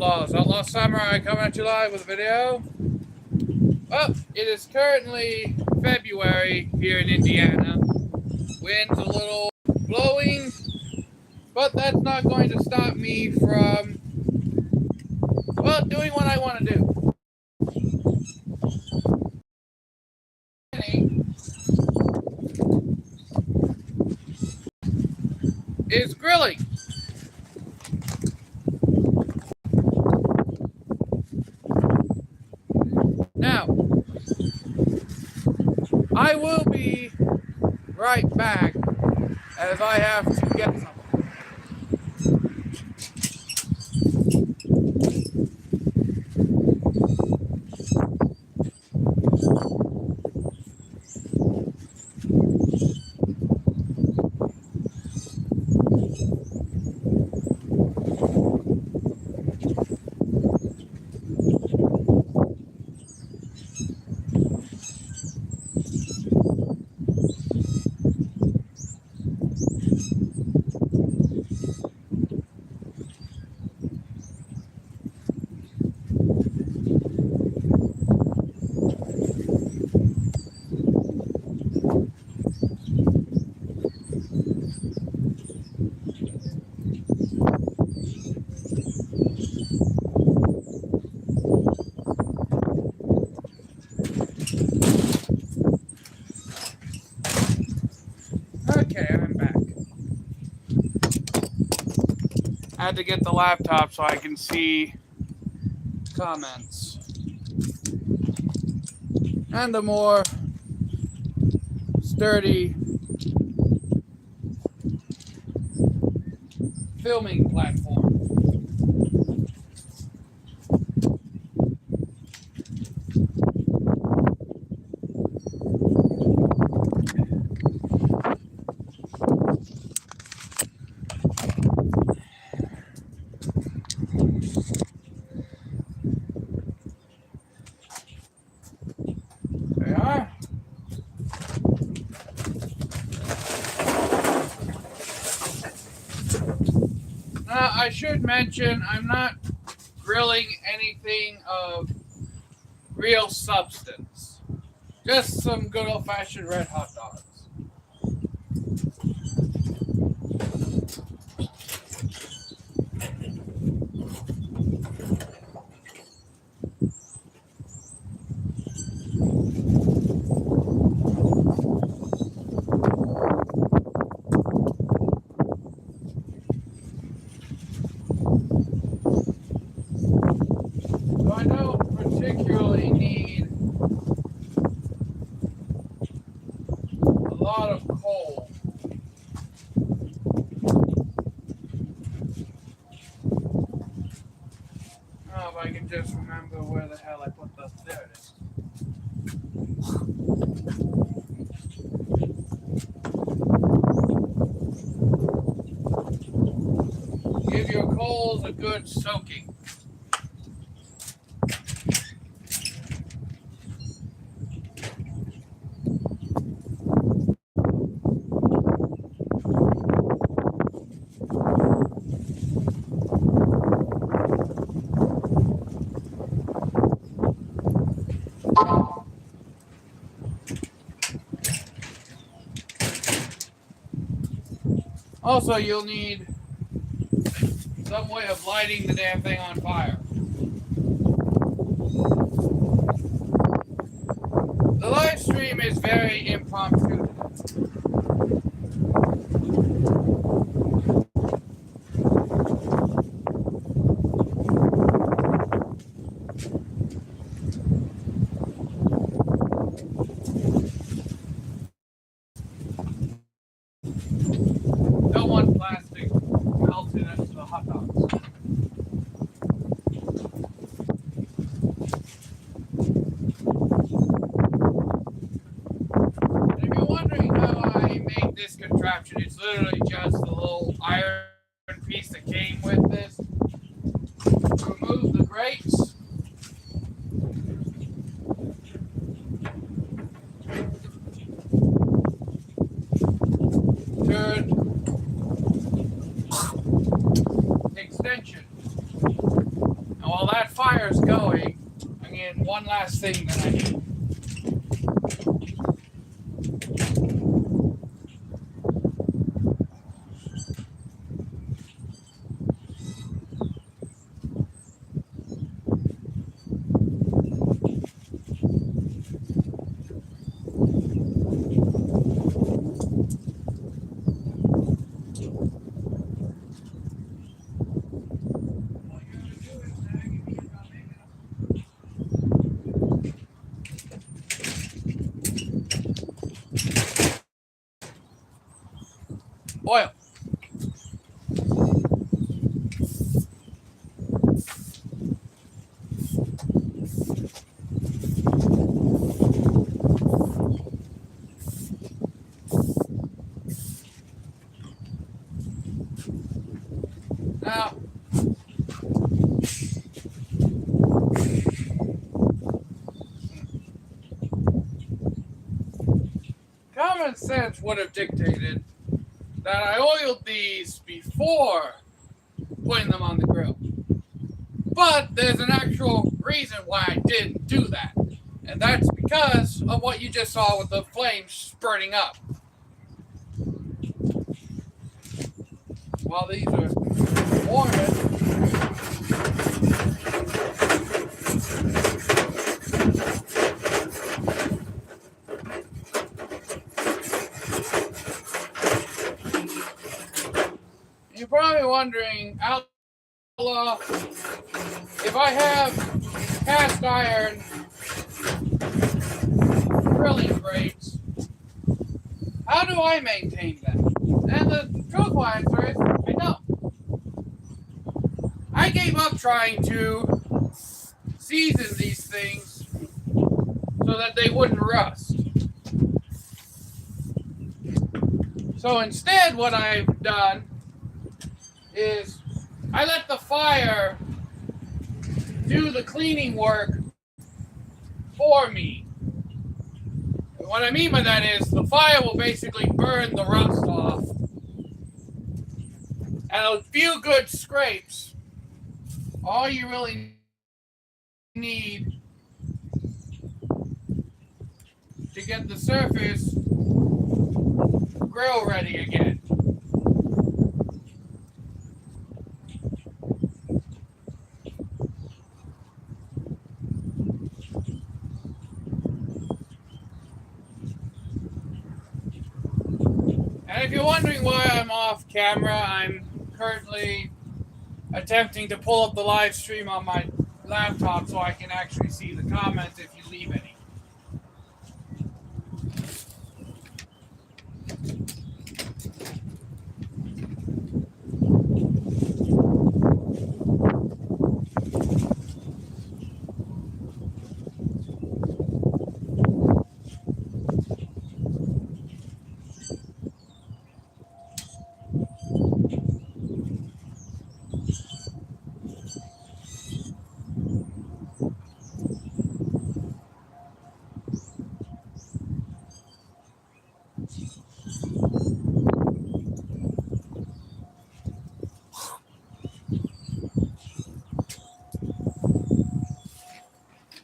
Outlaw Samurai coming at you live with a video. Well, it is currently February here in Indiana. Wind's a little blowing, but that's not going to stop me from, well, doing what I want to do. Is grilling. Now, I will be right back as I have to get something. Okay, I'm back. I had to get the laptop so I can see comments. And a more sturdy filming platform. They are. Now, I should mention I'm not grilling anything of real substance. Just some good old-fashioned red hot dogs. So I don't particularly need a lot of coal. Oh, if I can just remember where the hell I put the... There it is. Give your coals a good soaking. Also, you'll need some way of lighting the damn thing on fire. The live stream is very impromptu. Don't want plastic melted into the hot dogs. And if you're wondering how I made this contraption, it's literally just a little iron piece that came with this. Remove the grates. Turn extension. while that fire's going, again, one last thing that I need. Oil. Now, common sense would have dictated that I oiled these before putting them on the grill. But there's an actual reason why I didn't do that. And that's because of what you just saw with the flames spurting up. While these are warming, you're probably wondering, Outlaw, if I have cast iron grilling grates, how do I maintain them? And the truthful answer is, I don't. I gave up trying to season these things so that they wouldn't rust. So instead, what I've done is I let the fire do the cleaning work for me. And what I mean by that is the fire will basically burn the rust off. And a few good scrapes, all you really need to get the surface grill ready again. And if you're wondering why I'm off camera, I'm currently attempting to pull up the live stream on my laptop so I can actually see the comments if you leave any.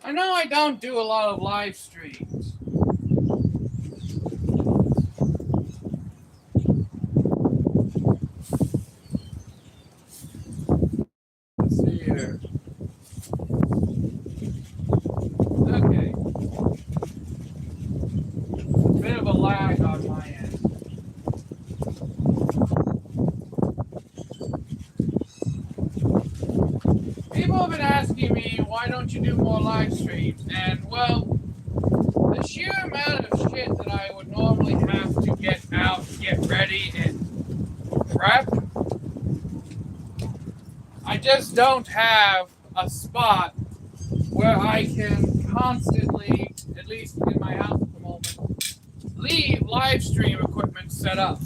I know I don't do a lot of live streams. Let's see here. Okay. A bit of a lag on my end. People have been asking me, why don't you do more live streams? And, well, the sheer amount of shit that I would normally have to get out, get ready, and prep, I just don't have a spot where I can constantly, at least in my house at the moment, leave live stream equipment set up.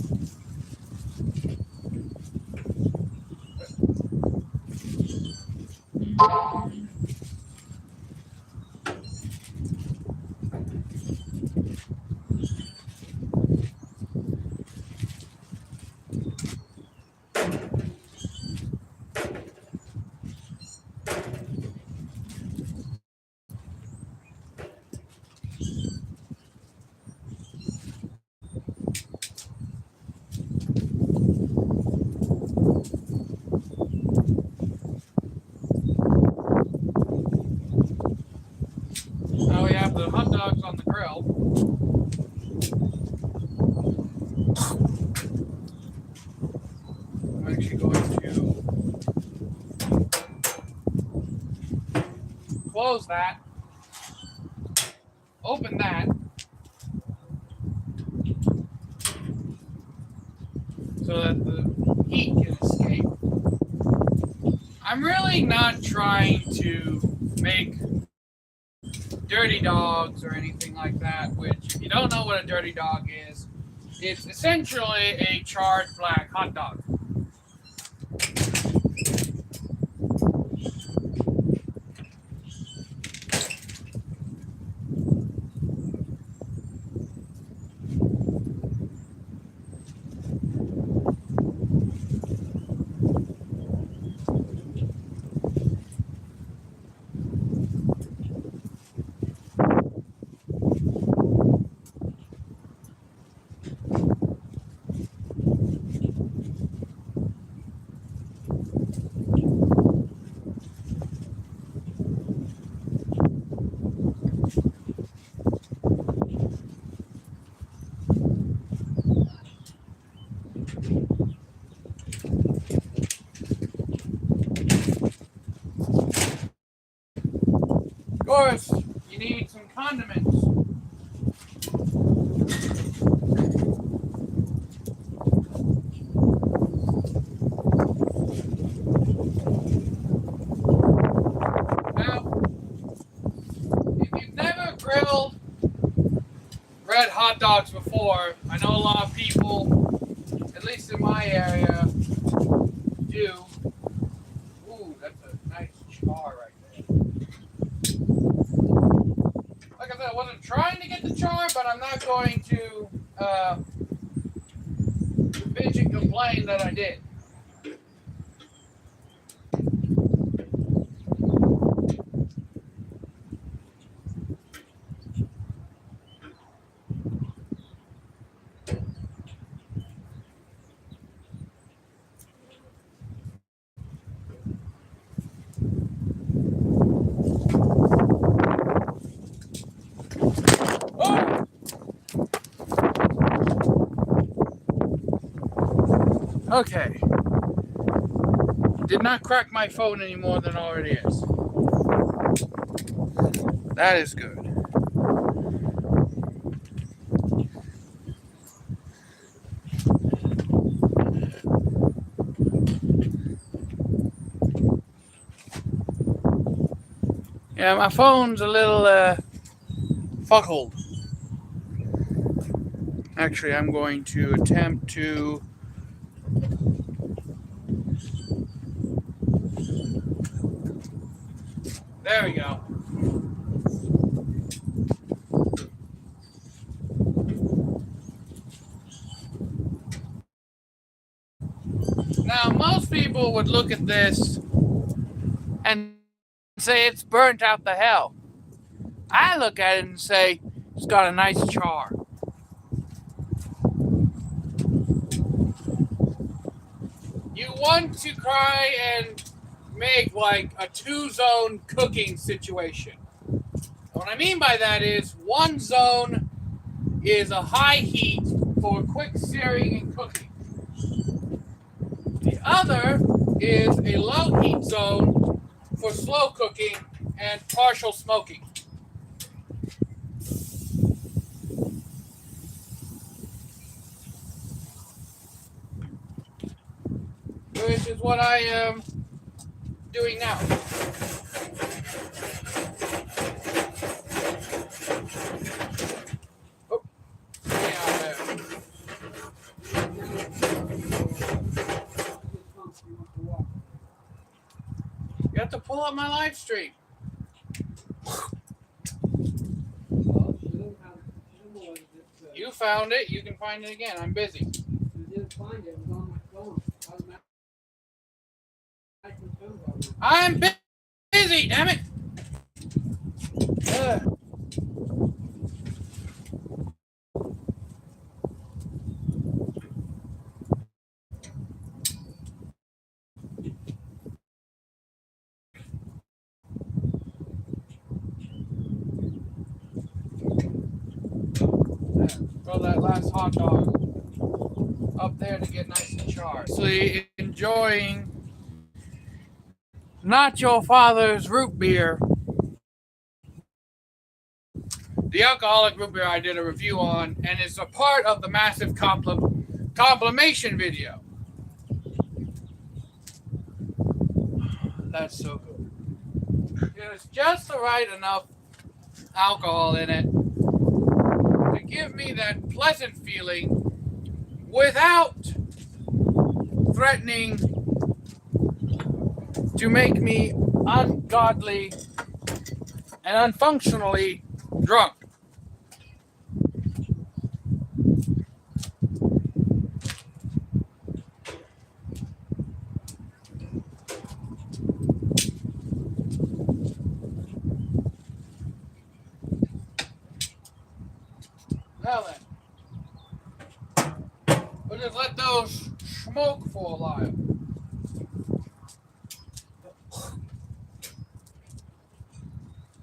on the grill. I'm actually going to close that, open that, so that the heat can escape. I'm really not trying to make dirty dogs or anything like that, which, if you don't know what a dirty dog is, it's essentially a charred black hot dog. Of course, you need some condiments. Now, if you've never grilled red hot dogs before, I know a lot of people, at least in my area, do. Ooh, that's a nice char right there. Like I said, I wasn't trying to get the char, but I'm not going to bitch and complain that I did. Oh! Okay. Did not crack my phone any more than it already is. That is good. Yeah, my phone's a little fuckled. Actually, I'm going to attempt to there we go. Now, most people would look at this and say it's burnt out the hell. I look at it and say it's got a nice char. You want to try and make like a two-zone cooking situation. What I mean by that is one zone is a high heat for quick searing and cooking. The other is a low heat zone for slow cooking and partial smoking. Which is what I am doing now. Oh, yeah, you have to pull up my live stream. You found it. You can find it again. I'm busy. I didn't find it. It was on my phone. I'm busy, damn it. Throw that last hot dog up there to get nice and charged. Actually enjoying Not Your Father's root beer. The alcoholic root beer I did a review on, and it's a part of the massive complimation video. That's so good. There's just the right enough alcohol in it to give me that pleasant feeling without threatening to make me ungodly and unfunctionally drunk. Now then, we'll just let those smoke for a while.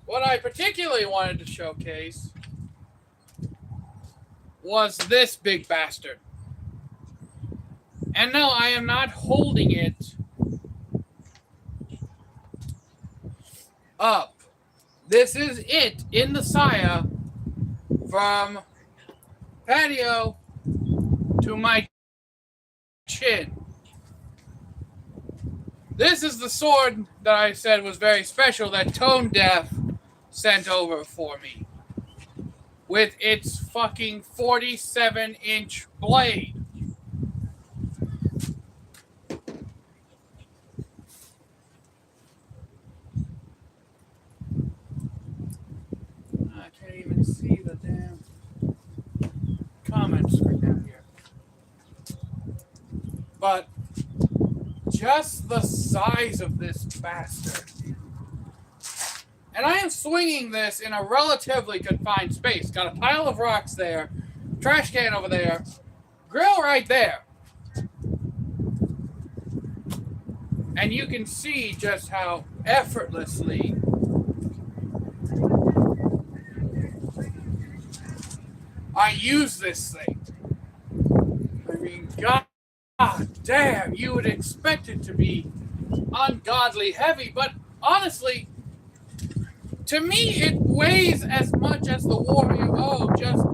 What I particularly wanted to showcase was this big bastard. And no, I am not holding it up. This is it in the saya from patio to my chin. This is the sword that I said was very special that Tone Deaf sent over for me with its fucking 47-inch blade. I can't even see the damn comments right down here. But just the size of this bastard. And I am swinging this in a relatively confined space. Got a pile of rocks there, trash can over there, grill right there. And you can see just how effortlessly I use this thing. I mean, God damn, you would expect it to be ungodly heavy, but honestly, to me, it weighs as much as the Warrior O, just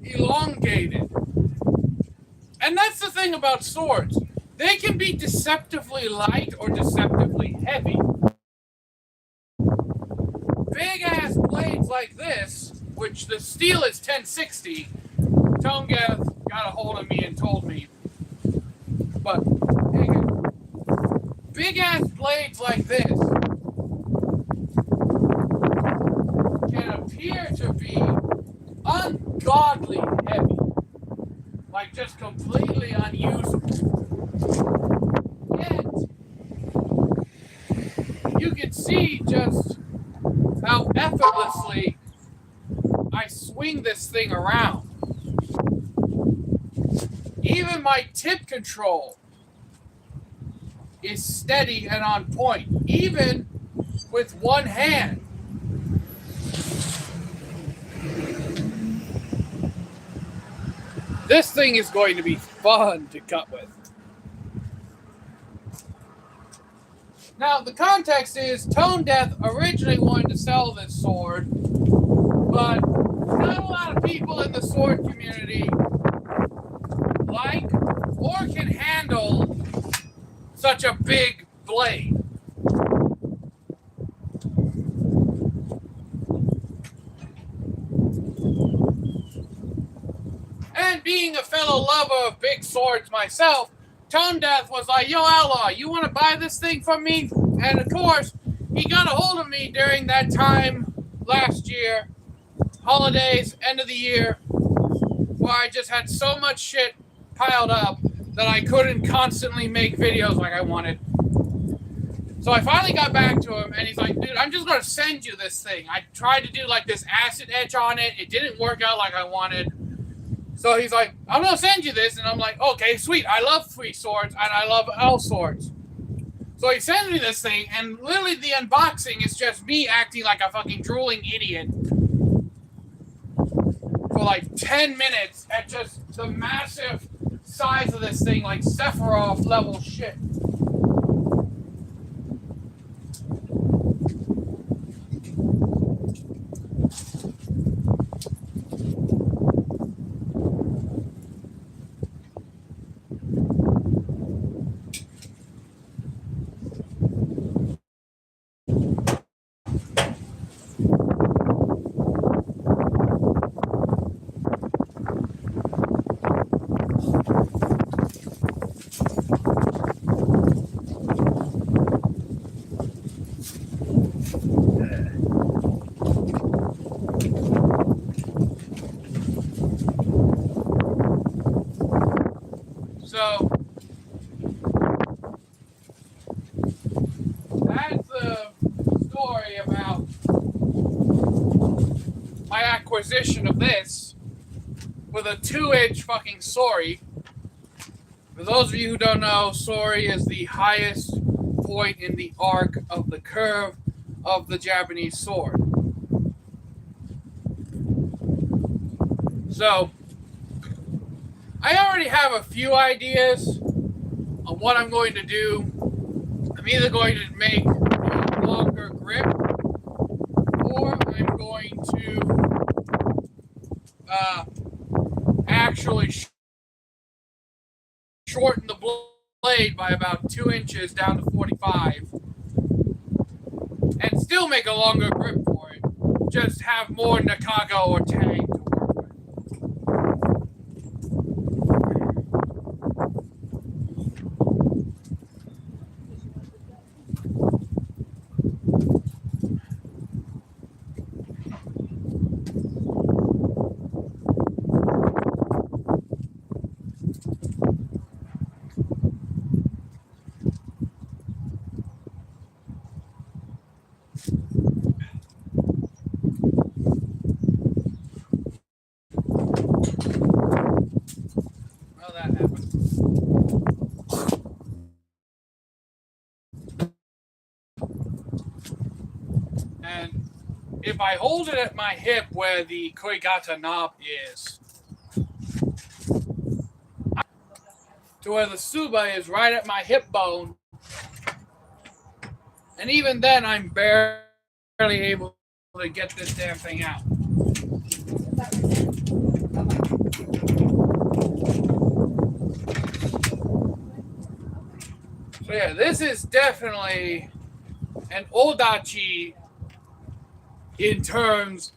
elongated. And that's the thing about swords. They can be deceptively light or deceptively heavy. Big-ass blades like this, which the steel is 1060, Tone Deaf got a hold of me and told me. But, big-ass blades like this can appear to be ungodly heavy, like just completely unusable. Yet, you can see just how effortlessly I swing this thing around. Even my tip control is steady and on point, even with one hand. This thing is going to be fun to cut with. Now, the context is Tone Deaf originally wanted to sell this sword, but not a lot of people in the sword community like or can handle such a big blade. And being a fellow lover of big swords myself, Tone Deaf was like, yo, Outlaw, you want to buy this thing from me? And of course, he got a hold of me during that time last year, holidays, end of the year, where I just had so much shit piled up that I couldn't constantly make videos like I wanted. So I finally got back to him, and he's like, dude, I'm just going to send you this thing. I tried to do like this acid etch on it. It didn't work out like I wanted. So he's like, I'm going to send you this. And I'm like, okay, sweet. I love free swords, and I love L swords. So he sends me this thing, and literally the unboxing is just me acting like a fucking drooling idiot for like 10 minutes at just the massive size of this thing, like Sephiroth level shit. So that's the story about my acquisition of this with a 2-inch fucking Sori. For those of you who don't know, Sori is the highest point in the arc of the curve of the Japanese sword. So, I already have a few ideas on what I'm going to do. I'm either going to make a longer grip, or I'm going to actually shorten the blade by about 2 inches down to 45 and still make a longer grip for it. Just have more Nakaga or tang to work with. Well, that happened. And if I hold it at my hip where the Koigata knob is, to where the Tsuba is right at my hip bone, and even then I'm barely able to get this damn thing out. So yeah, this is definitely an Odachi in terms,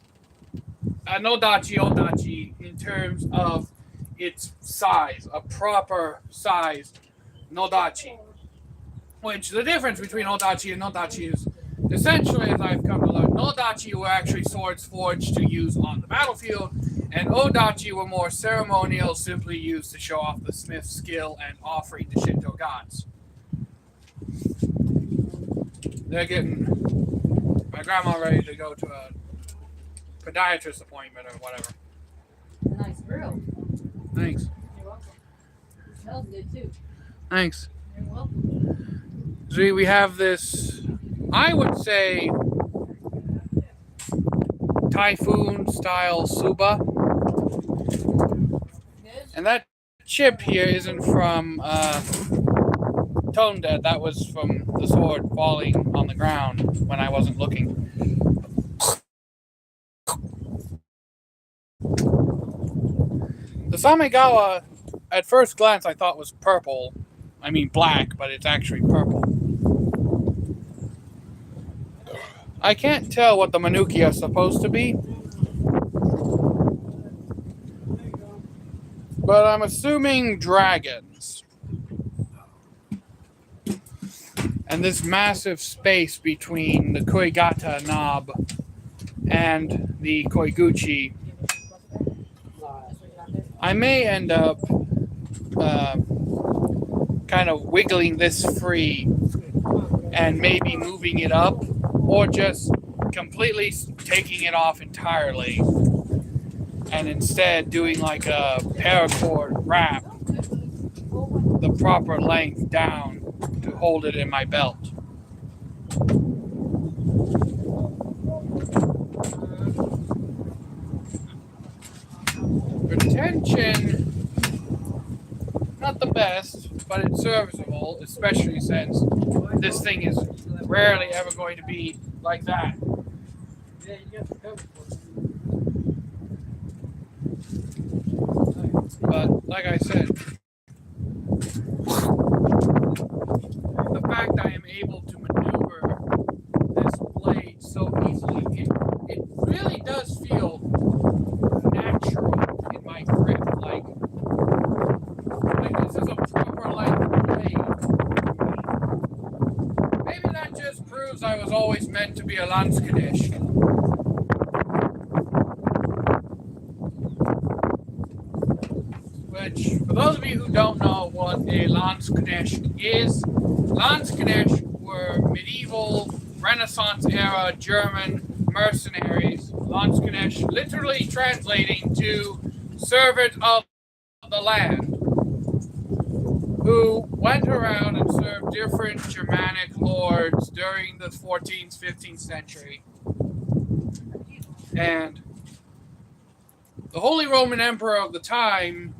an Odachi in terms of its size, a proper sized Nodachi. Which the difference between Odachi and Nodachi is essentially, as I've come to learn, Nodachi were actually swords forged to use on the battlefield, and Odachi were more ceremonial, simply used to show off the smith's skill and offering to Shinto gods. They're getting my grandma ready to go to a podiatrist appointment or whatever. Nice grill. Thanks. You're welcome. It smells good too. Thanks. You're welcome. So we have this, I would say, typhoon style Tsuba. Good. And that chip here isn't from Tone Dead. That was from the sword falling on the ground when I wasn't looking. The Samegawa, at first glance, I thought was purple. I mean black, but it's actually purple. I can't tell what the Manuki are supposed to be, but I'm assuming dragons. And this massive space between the Koigata knob and the Koiguchi, I may end up kind of wiggling this free and maybe moving it up, or just completely taking it off entirely and instead doing like a paracord wrap the proper length down to hold it in my belt. not the best, but it's serviceable, especially since this thing is rarely ever going to be like that. Yeah, you got the cover for it. But like I said, the fact I am able to maneuver this blade so easily, it really does feel natural in my grip. Like this is a proper length blade. Maybe that just proves I was always meant to be a Landsknecht. Which, for those of you who don't know what a Landsknecht is, Landsknecht were medieval Renaissance era German mercenaries. Landsknecht literally translating to servant of the land, who went around and served different Germanic lords during the 14th, 15th century. And the Holy Roman Emperor of the time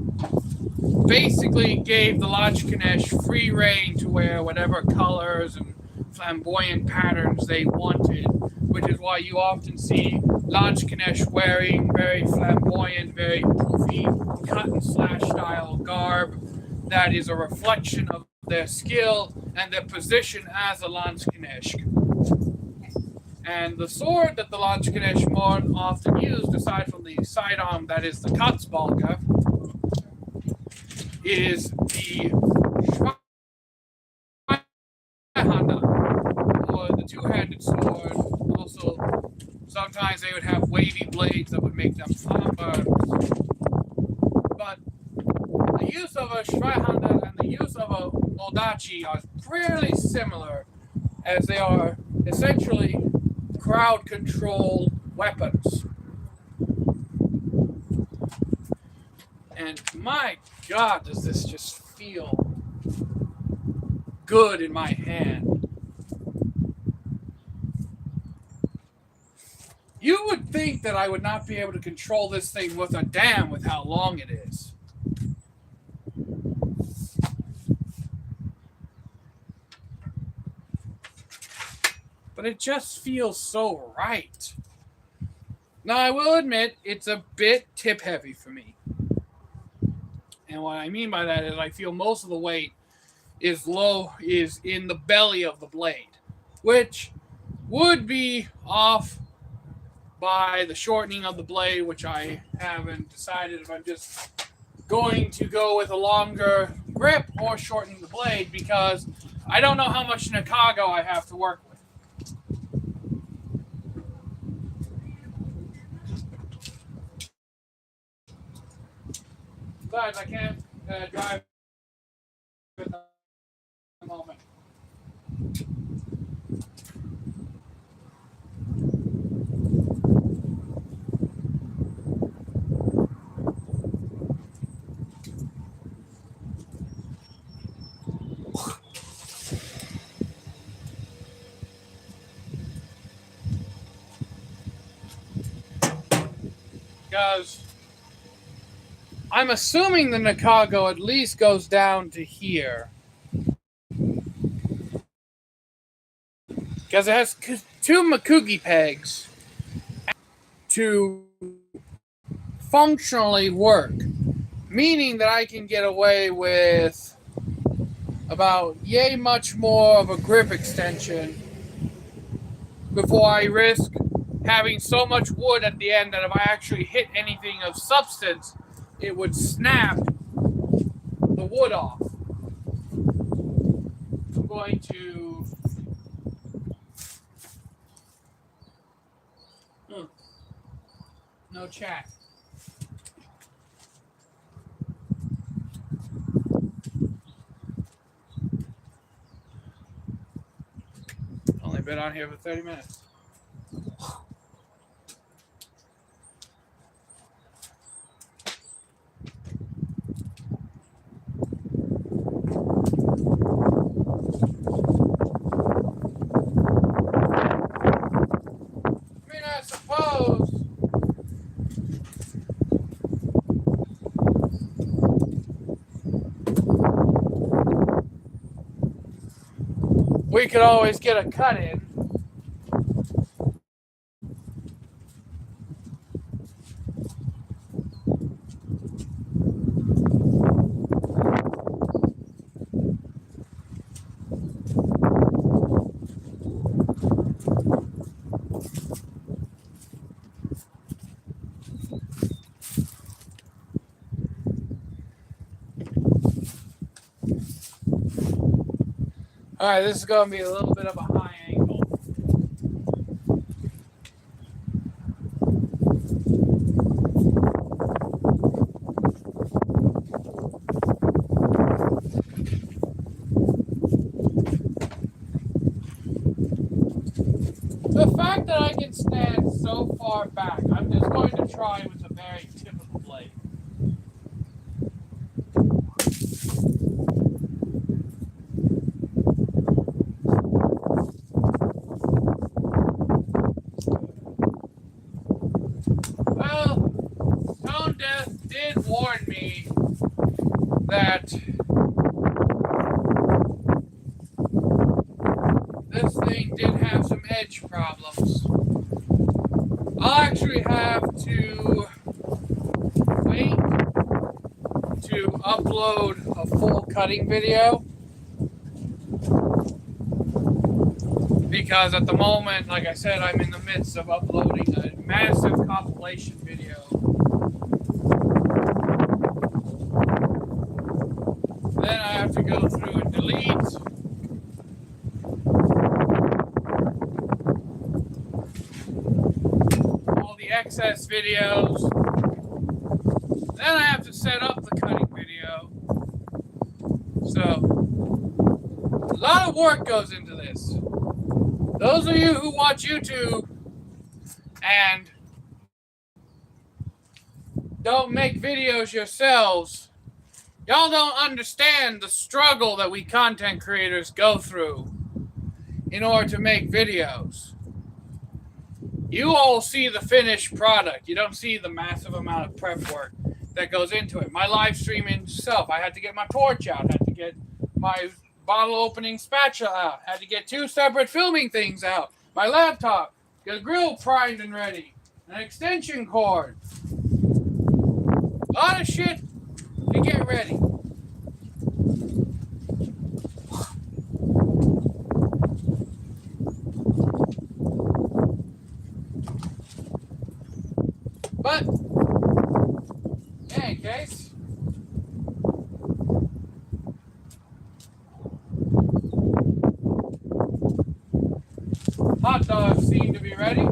basically gave the Landsknecht free rein to wear whatever colors and flamboyant patterns they wanted, which is why you often see Landsknecht wearing very flamboyant, very poofy cut and slash style garb that is a reflection of their skill and their position as a Landsknecht. And the sword that the Landsknecht more often used, aside from the sidearm that is the Katzbalga, is the Schweinhanda, or the two-handed sword. Also, sometimes they would have wavy blades that would make them flambergs. But the use of a Schweinhanda and the use of a Moldachi are fairly similar, as they are essentially crowd control weapons. And my God, does this just feel good in my hand. You would think that I would not be able to control this thing with a damn with how long it is. But it just feels so right. Now, I will admit, it's a bit tip heavy for me. And what I mean by that is I feel most of the weight is in the belly of the blade, which would be off by the shortening of the blade, which I haven't decided if I'm just going to go with a longer grip or shortening the blade, because I don't know how much Nakago I have to work with. Besides, I can't drive at the moment. Because I'm assuming the Nakago at least goes down to here. Because it has two Makugi pegs to functionally work. Meaning that I can get away with about yay much more of a grip extension before I risk having so much wood at the end that if I actually hit anything of substance, it would snap the wood off. I'm going to... No chat. Only been on here for 30 minutes. I mean, I suppose could always get a cut in. All right, this is going to be a little bit of a high angle. The fact that I can stand so far back, I'm just going to try with a very typical blade. Well, Tone Death did warn me that this thing did have some edge problems. I'll actually have to wait to upload a full cutting video, because at the moment, like I said, I'm in the midst of uploading a massive compilation video. Then I have to go through and delete all the excess videos. Then I have to set up the cutting video. So, a lot of work goes into this. Those of you who watch YouTube and don't make videos yourselves, y'all don't understand the struggle that we content creators go through in order to make videos. You all see the finished product. You don't see the massive amount of prep work that goes into it. My live streaming itself, I had to get my torch out, had to get my bottle opening spatula out, had to get 2 separate filming things out, my laptop, get a grill primed and ready, an extension cord, a lot of shit to get ready. But in any case, hot dogs seem to be ready.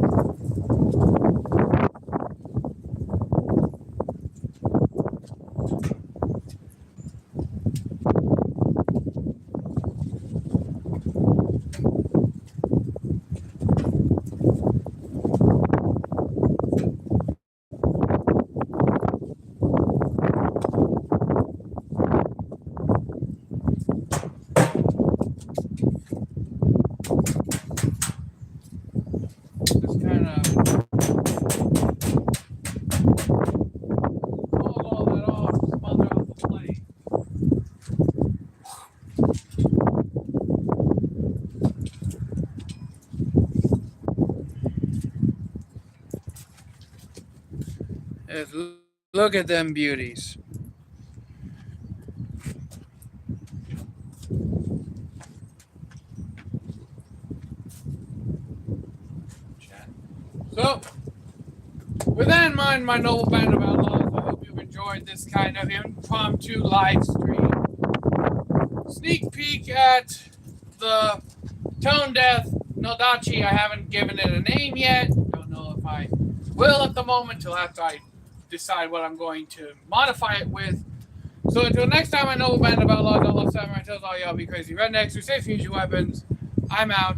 Just kind of pull all that off, smother out the plate. Just look at them beauties. So, with that in mind, my noble band of outlaws, I hope you've enjoyed this kind of impromptu live stream. Sneak peek at the Tone Death Nodachi. I haven't given it a name yet. Don't know if I will at the moment till after I decide what I'm going to modify it with. So until next time, my noble band of outlaws, outlaw samurai tells all y'all be crazy rednecks who safe use your weapons. I'm out.